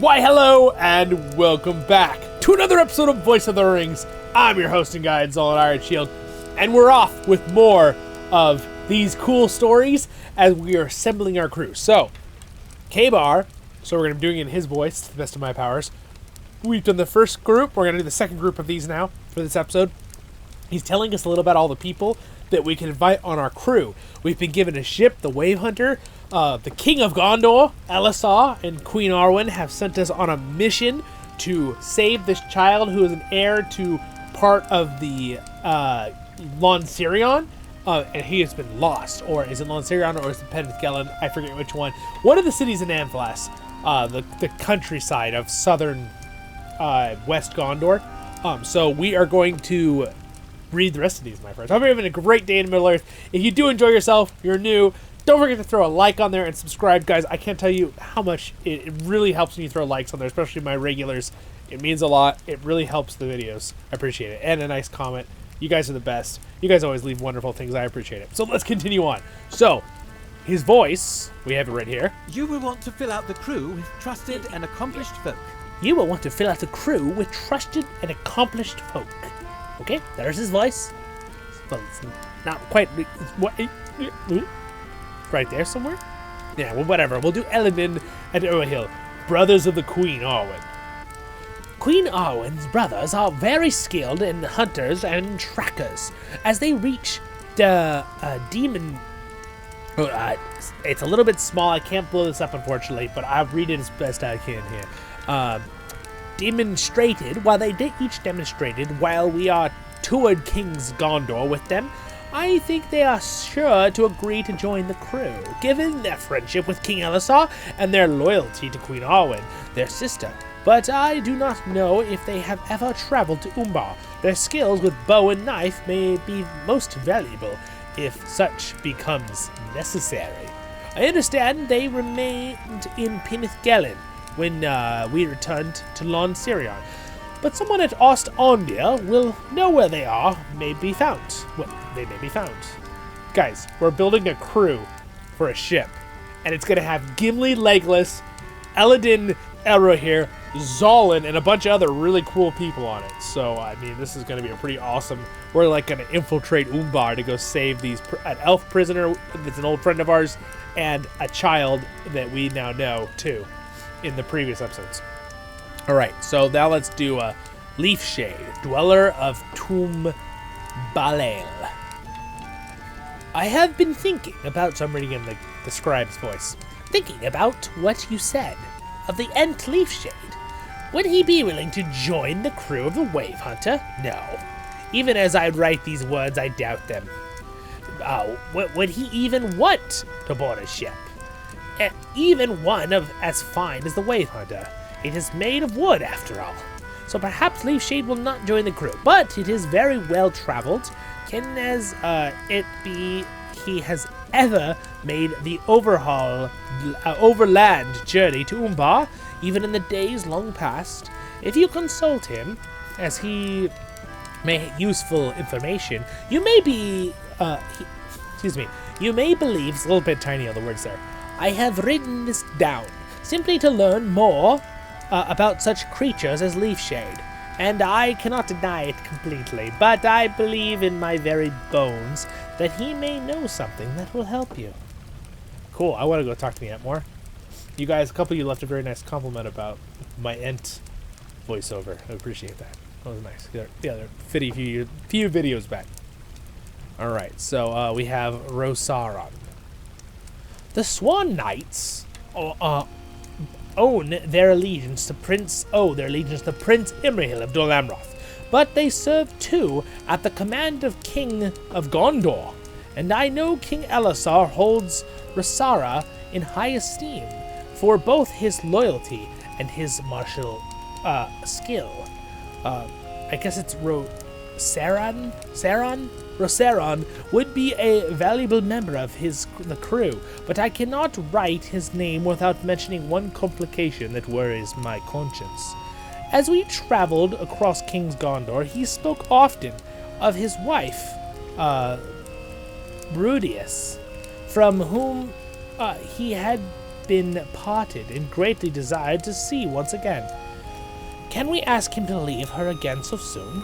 Why hello and welcome back to another episode of Voice of the Rings. I'm your host and guide, Zollin Ironshield, and we're off with more of these cool stories as we are assembling our crew. So, K-Bar, so we're going to be doing it in his voice to the best of my powers. We've done the first group, we're going to do the second group of these now for this episode. He's telling us a little about all the people that we can invite on our crew. We've been given a ship, the Wave Hunter. The King of Gondor, Elisar, and Queen Arwen have sent us on a mission to save this child who is an heir to part of the Lonsirion, and he has been lost. Or is it Lonsirion or is it Penthgelen? I forget which one. One of the cities in Anthlas, the countryside of southern West Gondor. So we are going to read the rest of these, my friends. I hope you're having a great day in Middle-earth. If you do enjoy yourself, you're new, don't forget to throw a like on there and subscribe, guys. I can't tell you how much it really helps when you throw likes on there, especially my regulars. It means a lot. It really helps the videos. I appreciate it. And a nice comment. You guys are the best. You guys always leave wonderful things. I appreciate it. So let's continue on. So, his voice, we have it right here. You will want to fill out the crew with trusted and accomplished folk. You will want to fill out the crew with trusted and accomplished folk. Okay, there's his voice. Well, it's not quite... right there somewhere? Yeah, well, whatever. We'll do Elimyn and Urhill, brothers of the Queen Arwen. Queen Arwen's brothers are very skilled in hunters and trackers. As they reach the demon... it's a little bit small. I can't blow this up, unfortunately, but I'll read it as best I can here. Demonstrated, while they each demonstrated, while we are toured King's Gondor with them, I think they are sure to agree to join the crew, given their friendship with King Elisar and their loyalty to Queen Arwen, their sister. But I do not know if they have ever traveled to Umbar. Their skills with bow and knife may be most valuable, if such becomes necessary. I understand they remained in Penthgelen when we returned to Lonsirion. But someone at Ost-Ondia will know where they may be found. Well, they may be found. Guys, we're building a crew for a ship. And it's going to have Gimli, Legolas, Eladin, Elrohir, Zollin, and a bunch of other really cool people on it. So, I mean, this is going to be a pretty awesome... We're like going to infiltrate Umbar to go save an elf prisoner that's an old friend of ours, and a child that we now know, too, in the previous episodes. Alright, so now let's do Leafshade, dweller of Tum Balael. I have been thinking about, so I'm reading in the scribe's voice, thinking about what you said of the Ent Leafshade. Would he be willing to join the crew of the Wave Hunter? No. Even as I write these words, I doubt them. Would he even want to board a ship? Even one as fine as the Wave Hunter. It is made of wood, after all. So perhaps Leafshade will not join the crew, but it is very well traveled. Can as it be he has ever made the overland journey to Umbar, even in the days long past. If you consult him, as he may useful information, you may be, you may believe, it's a little bit tiny on the words there. I have written this down, simply to learn more about such creatures as Leafshade, and I cannot deny it completely, but I believe in my very bones that he may know something that will help you. Cool, I want to go talk to the Ent more. You guys, a couple of you left a very nice compliment about my Ent voiceover. I appreciate that. That was nice. The other few videos back. Alright, so we have Rosaron. The Swan Knights owe their allegiance to Prince Imrahil of Dol Amroth, but they serve too at the command of King of Gondor, and I know King Elisar holds Rosara in high esteem for both his loyalty and his martial skill. I guess it's Rosaron would be a valuable member of the crew, but I cannot write his name without mentioning one complication that worries my conscience. As we traveled across King's Gondor, he spoke often of his wife, Brudius, from whom he had been parted and greatly desired to see once again. Can we ask him to leave her again so soon?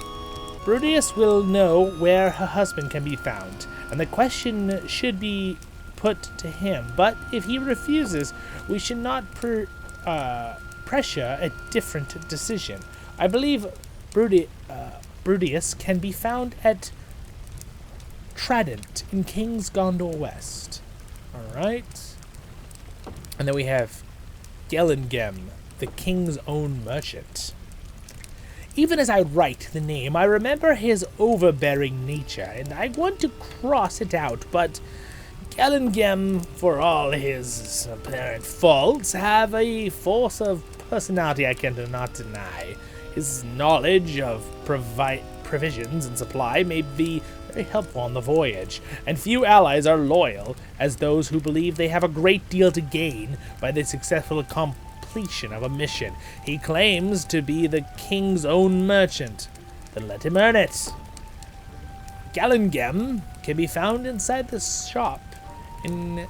Brudius will know where her husband can be found, and the question should be put to him. But if he refuses, we should not pressure a different decision. I believe Brudius can be found at Tradent in King's Gondor West. Alright. And then we have Gellingem, the king's own merchant. Even as I write the name, I remember his overbearing nature, and I want to cross it out, but Gellingem, for all his apparent faults, have a force of personality I cannot deny. His knowledge of provisions and supply may be very helpful on the voyage, and few allies are loyal as those who believe they have a great deal to gain by the successful completion of a mission. He claims to be the king's own merchant. Then let him earn it. Gallingem can be found inside the shop in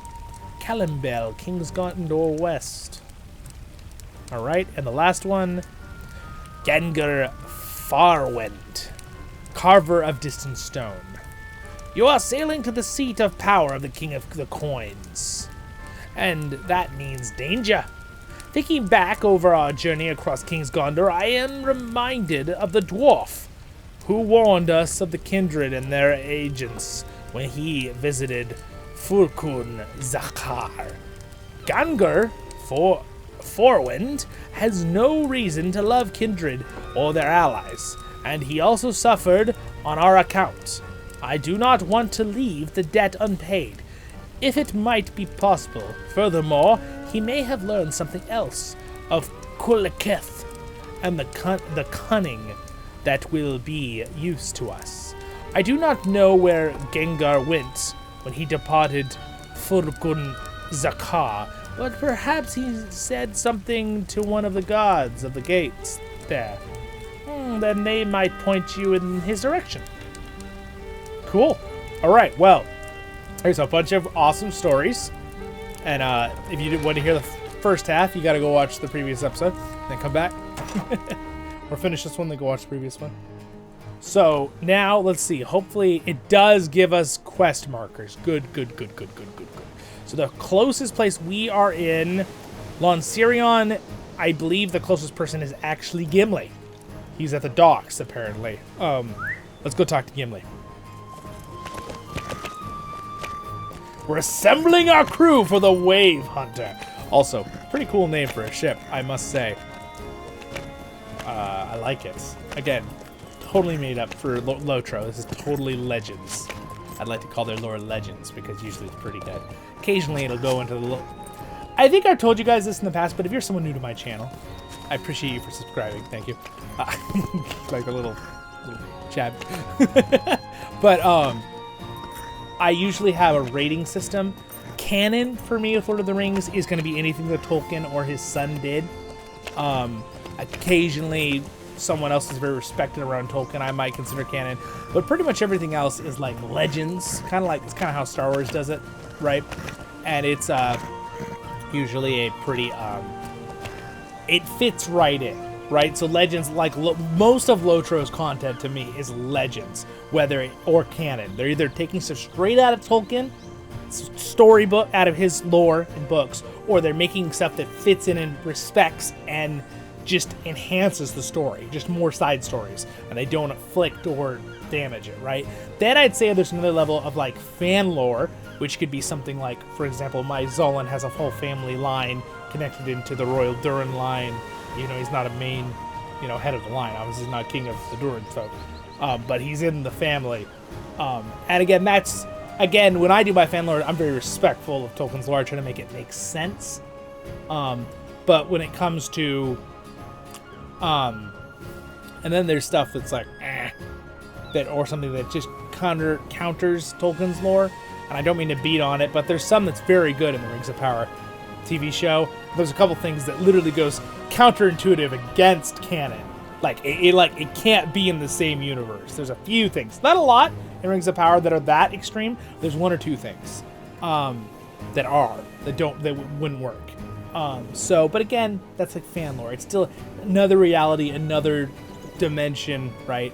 Calimbel, King's Gondor West. Alright, and the last one, Gengar Farwent, Carver of Distant Stone. You are sailing to the seat of power of the King of the Coins, and that means danger. Thinking back over our journey across King's Gondor, I am reminded of the dwarf who warned us of the kindred and their agents when he visited Furkun Zakar. Gangar Forwind has no reason to love kindred or their allies, and he also suffered on our account. I do not want to leave the debt unpaid, if it might be possible. Furthermore, he may have learned something else of Kulaketh and the cunning that will be use to us. I do not know where Gengar went when he departed Furkun Zakar, but perhaps he said something to one of the guards of the gates there. Then they might point you in his direction. Cool. All right, well, there's a bunch of awesome stories. And if you didn't want to hear the first half, you got to go watch the previous episode, then come back. Or finish this one, then go watch the previous one. So now, let's see. Hopefully, it does give us quest markers. Good. So the closest place we are in Lonsirion, I believe the closest person is actually Gimli. He's at the docks, apparently. Let's go talk to Gimli. We're assembling our crew for the Wave Hunter. Also, pretty cool name for a ship, I must say. I like it. Again, totally made up for LOTRO. This is totally Legends. I'd like to call their lore Legends because usually it's pretty good. Occasionally it'll go into the I think I've told you guys this in the past, but if you're someone new to my channel, I appreciate you for subscribing. Thank you. Like a little jab. But I usually have a rating system. Canon for me with Lord of the Rings is going to be anything that Tolkien or his son did. Occasionally, someone else is very respected around Tolkien I might consider canon, but pretty much everything else is like Legends. It's kind of how Star Wars does it, right? And it's usually a pretty it fits right in. Right, so Legends, like most of LOTRO's content to me is Legends, or canon. They're either taking stuff straight out of Tolkien, storybook out of his lore and books, or they're making stuff that fits in and respects and just enhances the story, just more side stories, and they don't afflict or damage it. Right. Then I'd say there's another level of like fan lore, which could be something like, for example, my Zollin has a whole family line connected into the Royal Durin line. You know, he's not a main, head of the line. Obviously, he's not king of the Durin folk. But he's in the family. And again, when I do my fan lore, I'm very respectful of Tolkien's lore, trying to make it make sense. But when it comes to... and then there's stuff that's like, or something that just counters Tolkien's lore. And I don't mean to beat on it, but there's some that's very good in the Rings of Power TV show. There's a couple things that literally goes counterintuitive against canon. Like it can't be in the same universe. There's a few things, not a lot, in Rings of Power that are that extreme. There's one or two things that wouldn't work. But again, that's like fan lore. It's still another reality, another dimension, right?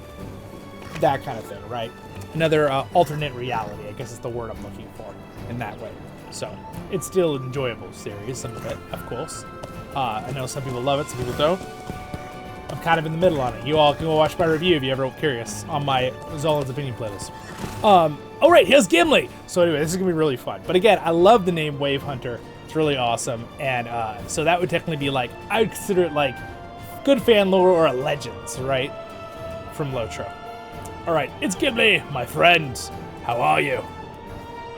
That kind of thing, right? Another alternate reality, I guess is the word I'm looking for in that way. So it's still an enjoyable series, some of it, of course. I know some people love it, some people don't. I'm kind of in the middle on it. You all can go watch my review if you're ever curious on my Zollin's Opinion playlist. Oh, right, here's Gimli. So anyway, this is going to be really fun. But again, I love the name Wave Hunter. It's really awesome. And so that would technically be like, I would consider it like good fan lore or a Legends, right? From LOTRO. All right, it's Gimli, my friend. How are you?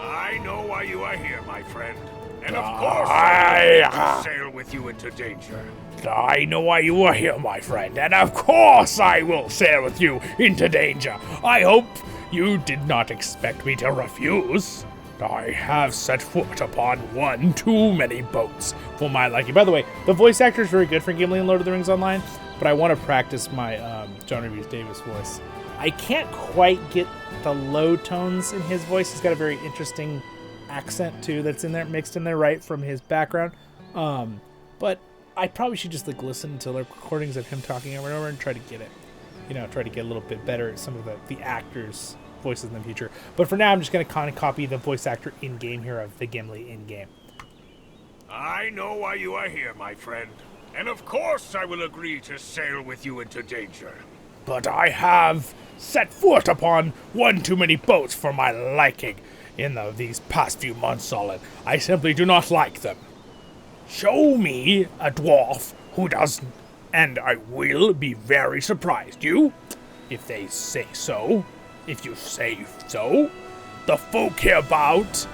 I know why you are here, my friend. And of course, I will sail with you into danger. I know why you are here, my friend, and of course I will sail with you into danger. I hope you did not expect me to refuse. I have set foot upon one too many boats for my liking. By the way, the voice actor is very good for Gimli in Lord of the Rings Online, but I want to practice my John Rhys Davis voice. I can't quite get the low tones in his voice. He's got a very interesting accent too that's in there, mixed in there, right, from his background. But I probably should just like listen to like recordings of him talking over and over and try to get it, try to get a little bit better at some of the actors' voices in the future. But for now, I'm just going to kind of copy the voice actor in-game here of the Gimli in-game. I know why you are here, my friend. And of course I will agree to sail with you into danger. But I have set foot upon one too many boats for my liking in these past few months, Zollin. I simply do not like them. Show me a dwarf who doesn't, and I will be very surprised. You, if they say so, if you say so. The folk hereabout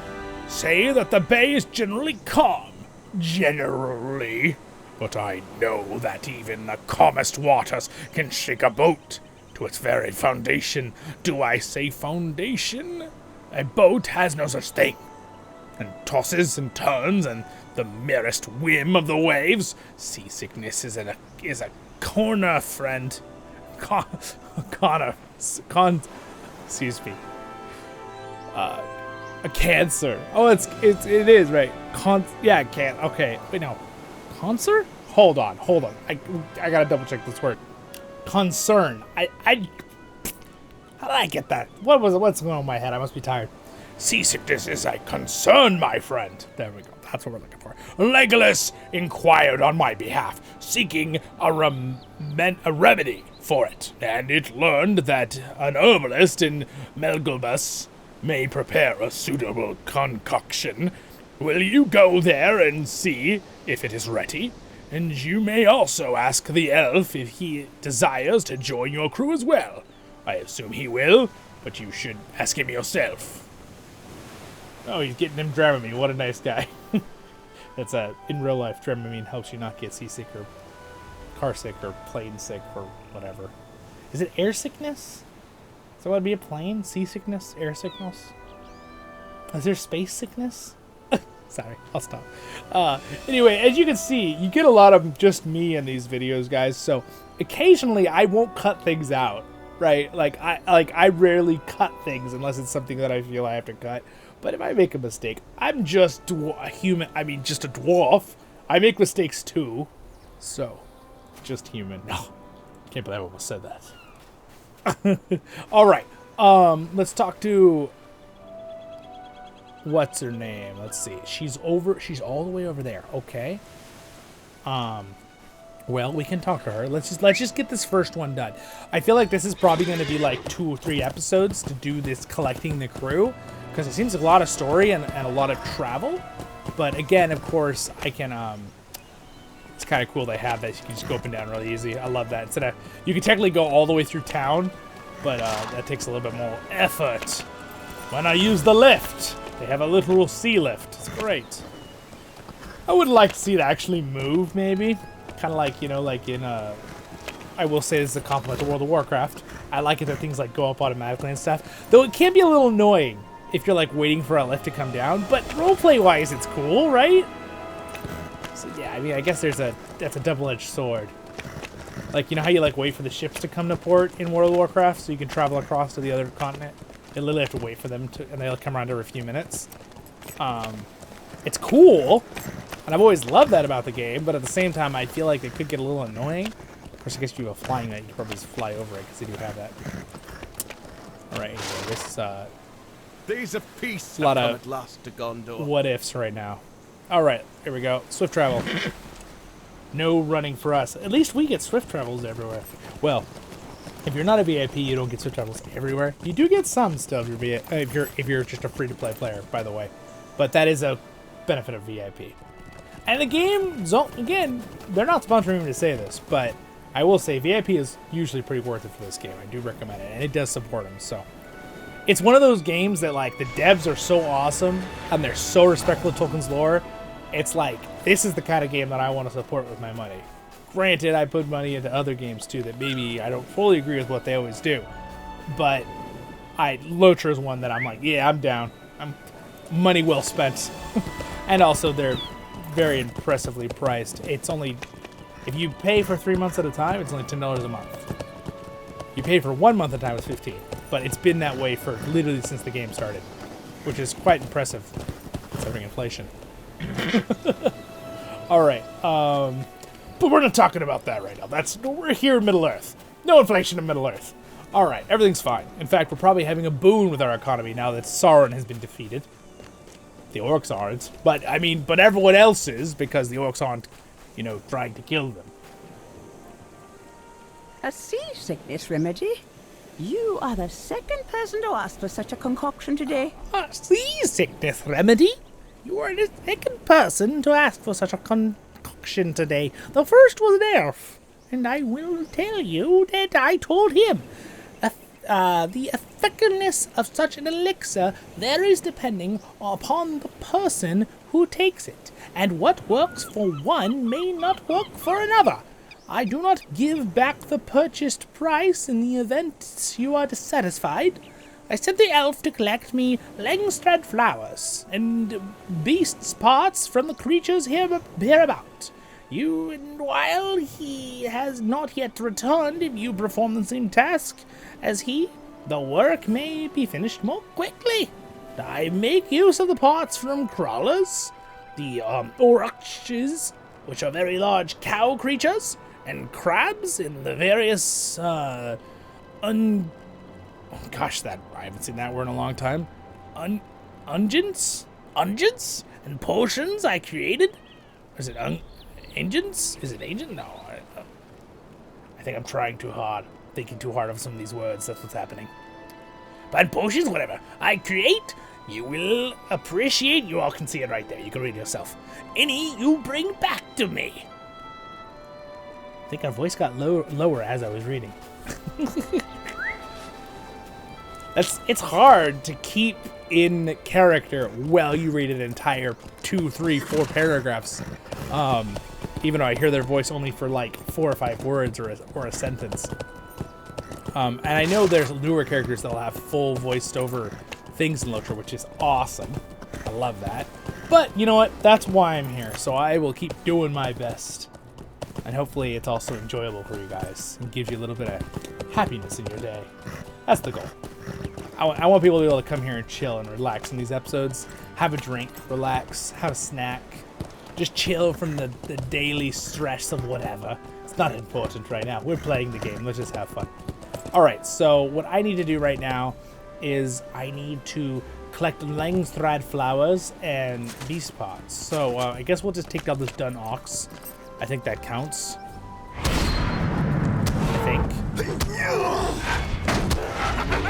say that the bay is generally calm. Generally. But I know that even the calmest waters can shake a boat to its very foundation. Do I say foundation? A boat has no such thing. And tosses and turns and the merest whim of the waves. Seasickness is a corner, friend. Excuse me. A cancer. Oh, it is right. Okay. Wait, no. Concert? Hold on. I gotta double check this word. Concern. How did I get that? What's going on in my head? I must be tired. Seasickness is a concern, my friend. There we go. That's what we're looking for. Legolas inquired on my behalf, seeking a remedy for it, and it learned that an herbalist in Melgulbus may prepare a suitable concoction. Will you go there and see if it is ready? And you may also ask the elf if he desires to join your crew as well. I assume he will, but you should ask him yourself. Oh, he's getting him Dramamine. What a nice guy. That's in real life, Dramamine helps you not get seasick or car sick or plane sick or whatever. Is it air sickness? So would it be a plane? Seasickness? Air sickness? Is there space sickness? Sorry, I'll stop. Anyway, as you can see, you get a lot of just me in these videos, guys. So occasionally I won't cut things out, right? I rarely cut things unless it's something that I feel I have to cut. But if I make a mistake, I'm just a human. I mean, just a dwarf. I make mistakes too. So, just human. No, can't believe I almost said that. All right. Let's talk to. What's her name? Let's see. She's all the way over there. Okay. Well, we can talk to her. Let's just get this first one done. I feel like this is probably going to be like 2 or 3 episodes to do this collecting the crew, because it seems like a lot of story and a lot of travel. But again, of course, I can. It's kind of cool they have that. You can just go up and down really easy. I love that. Instead of, you can technically go all the way through town, but that takes a little bit more effort. When I use the lift, they have a literal sea lift. It's great. I would like to see it actually move, maybe. Kind of like, like in, I will say this is a compliment to World of Warcraft. I like it that things like go up automatically and stuff. Though it can be a little annoying if you're like waiting for a lift to come down. But roleplay-wise, it's cool, right? So yeah, I mean, I guess that's a double-edged sword. Like, you know how you like wait for the ships to come to port in World of Warcraft so you can travel across to the other continent? You literally have to wait for them to, and they'll come around every few minutes. It's cool, and And I've always loved that about the game, but at the same time, I feel like it could get a little annoying. Of course, I guess you have a flying knight, you could probably just fly over it, because they do have that. Alright, anyway, this Days of peace a lot have come of at last to Gondor. what ifs right now. Alright, here we go. Swift travel. No running for us. At least we get swift travels everywhere. Well, if you're not a VIP, you don't get swift travels everywhere. You do get some still if you're just a free-to-play player, by the way. But that is a benefit of VIP. And the game, again, they're not sponsoring me to say this, but I will say VIP is usually pretty worth it for this game. I do recommend it, and it does support them, so. It's one of those games that, like, the devs are so awesome, and they're so respectful of Tolkien's lore. It's like, this is the kind of game that I want to support with my money. Granted, I put money into other games, too, that maybe I don't fully agree with what they always do. But LOTRO is one that I'm like, yeah, I'm down. Money well spent. And also, they're very impressively priced. It's only, if you pay for 3 months at a time, it's only $10 a month. You pay for 1 month at a time, it's $15. But it's been that way for literally since the game started, which is quite impressive, considering inflation. All right, but we're not talking about that right now. We're here in Middle Earth. No inflation in Middle Earth. All right, everything's fine. In fact, we're probably having a boon with our economy now that Sauron has been defeated. The orcs aren't, but everyone else is, because the orcs aren't, trying to kill them. A seasickness remedy? You are the second person to ask for such a concoction today. A seasickness remedy? You are the second person to ask for such a concoction today. The first was an elf, and I will tell you that I told him the effectiveness of such an elixir varies depending upon the person who takes it, and what works for one may not work for another. I do not give back the purchased price in the event you are dissatisfied. I sent the elf to collect me Langstrad flowers and beasts' parts from the creatures hereabout. And while he has not yet returned, if you perform the same task as he, the work may be finished more quickly. I make use of the parts from crawlers, the orches, which are very large cow creatures, and crabs in the various, I haven't seen that word in a long time. Unguents, and potions I created. Or is it engines? Is it agent? No, I think I'm trying too hard, thinking too hard of some of these words. That's what's happening. But potions, whatever I create, you will appreciate. You all can see it right there. You can read it yourself. Any you bring back to me. I think our voice got lower as I was reading. It's hard to keep in character while you read an entire 2, 3, 4 paragraphs. Even though I hear their voice only for like 4 or 5 words or a sentence. And I know there's newer characters that'll have full voiced over things in LOTRO, which is awesome. I love that. But you know what? That's why I'm here. So I will keep doing my best. And hopefully it's also enjoyable for you guys and gives you a little bit of happiness in your day. That's the goal. I want people to be able to come here and chill and relax in these episodes. Have a drink, relax, have a snack. Just chill from the daily stress of whatever. It's not important right now. We're playing the game. Let's just have fun. Alright, so what I need to do right now is I need to collect Langstrad flowers and beast pots. So I guess we'll just take down this dun ox. I think that counts. I think.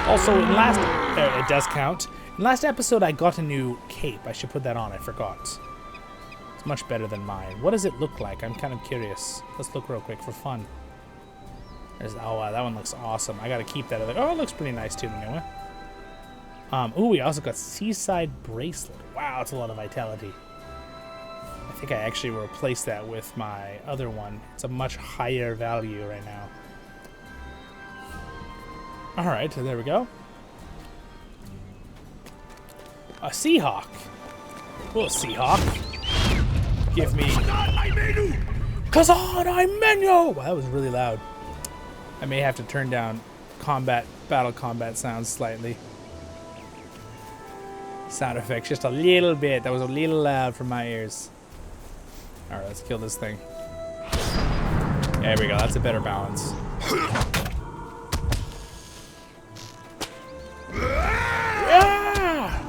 Also, it does count. In last episode, I got a new cape. I should put that on. I forgot. It's much better than mine. What does it look like? I'm kind of curious. Let's look real quick for fun. Oh, wow, that one looks awesome. I gotta keep that. Oh, it looks pretty nice too, the new one. Ooh, we also got Seaside Bracelet. Wow, it's a lot of vitality. I think I actually replaced that with my other one. It's a much higher value right now. Alright, so there we go. A Seahawk. Oh, Seahawk. Give me... Kazan, I menu! Wow, that was really loud. I may have to turn down battle combat sounds slightly. Sound effects just a little bit. That was a little loud for my ears. Alright, let's kill this thing. There we go. That's a better balance. Yeah!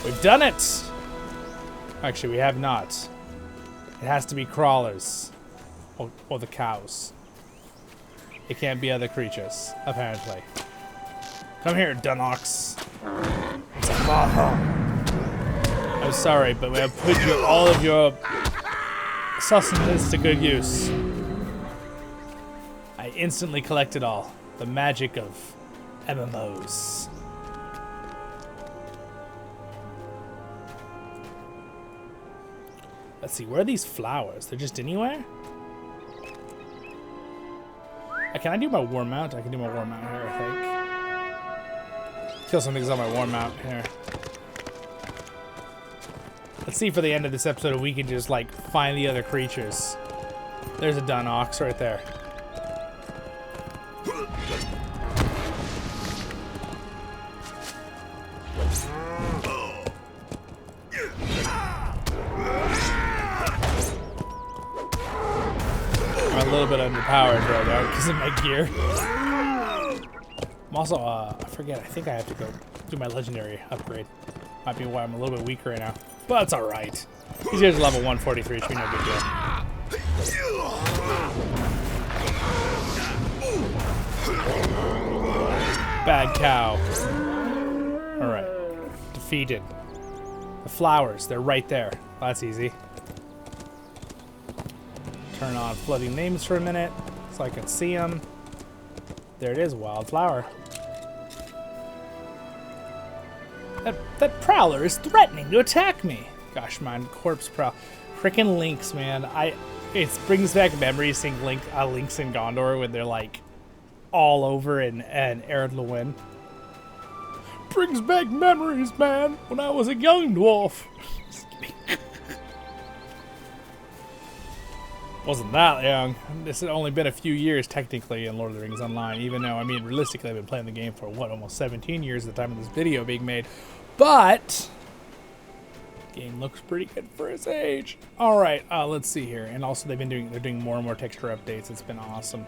We've done it! Actually, we have not. It has to be crawlers. Or the cows. It can't be other creatures, apparently. Come here, Dunox. I'm sorry, but we have put all of your sustenance to good use. I instantly collected all. The magic of MMOs. Let's see, where are these flowers? They're just anywhere? Can I do my war mount? I can do my war mount here, I think. Kill some things on my war mount here. Let's see for the end of this episode if we can just, like, find the other creatures. There's a dun ox right there. I'm a little bit underpowered right now because of my gear. I'm also, I forget, I think I have to go do my legendary upgrade. Might be why I'm a little bit weaker right now. But it's alright. These guys are level 143, it should be no big deal. Bad cow. Alright. Defeated. The flowers, they're right there. That's easy. Turn on floating names for a minute so I can see them. There it is, wildflower. That prowler is threatening to attack me. Gosh, man, corpse prowl. Frickin' Lynx, man. It brings back memories seeing Lynx in Gondor when they're like all over in Ered Luin. Brings back memories, man, when I was a young dwarf. Wasn't that young. This has only been a few years technically in Lord of the Rings Online, even though, I mean, realistically I've been playing the game for, what, almost 17 years at the time of this video being made. But the game looks pretty good for its age. Alright, let's see here. And also they're doing more and more texture updates. It's been awesome.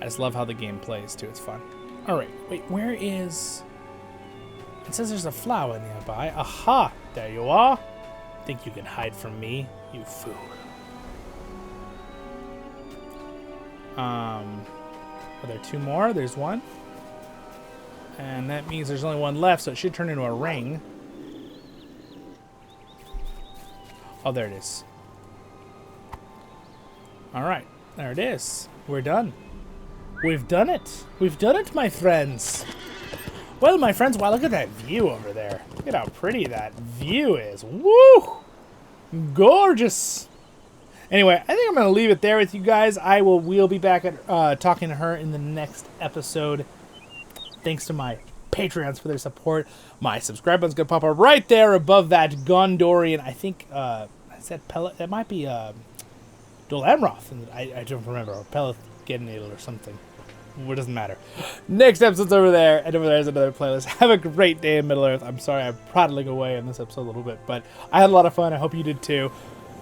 I just love how the game plays too, it's fun. Alright, wait, where is... It says there's a flower nearby. Aha! There you are. Think you can hide from me, you fool. Are there two more? There's one. And that means there's only one left, so it should turn into a ring. Oh, there it is. Alright, there it is. We're done. We've done it. We've done it, my friends. Well, my friends, wow, look at that view over there. Look at how pretty that view is. Woo! Gorgeous. Anyway, I think I'm going to leave it there with you guys. We'll be back at talking to her in the next episode. Thanks to my Patreons for their support. My subscribe button's going to pop up right there above that Gondorian. I think, I said Pellet. That might be Dol Amroth. I don't remember. Or Pellet Gednadel or something. It doesn't matter. Next episode's over there. And over there's another playlist. Have a great day in Middle Earth. I'm sorry I'm prattling away in this episode a little bit. But I had a lot of fun. I hope you did too.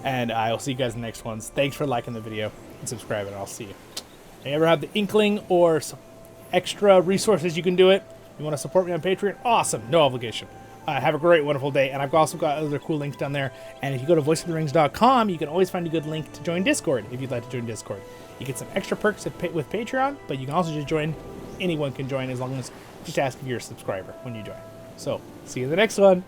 And I will see you guys in the next ones. Thanks for liking the video and subscribing, and I'll see you. If you ever have the inkling or some extra resources, you can do it. You want to support me on Patreon? Awesome. No obligation. Have a great, wonderful day. And I've also got other cool links down there. And if you go to voiceoftherings.com, you can always find a good link to join Discord if you'd like to join Discord. You get some extra perks with Patreon, but you can also just join. Anyone can join as long as just ask if you're a subscriber when you join. So, see you in the next one.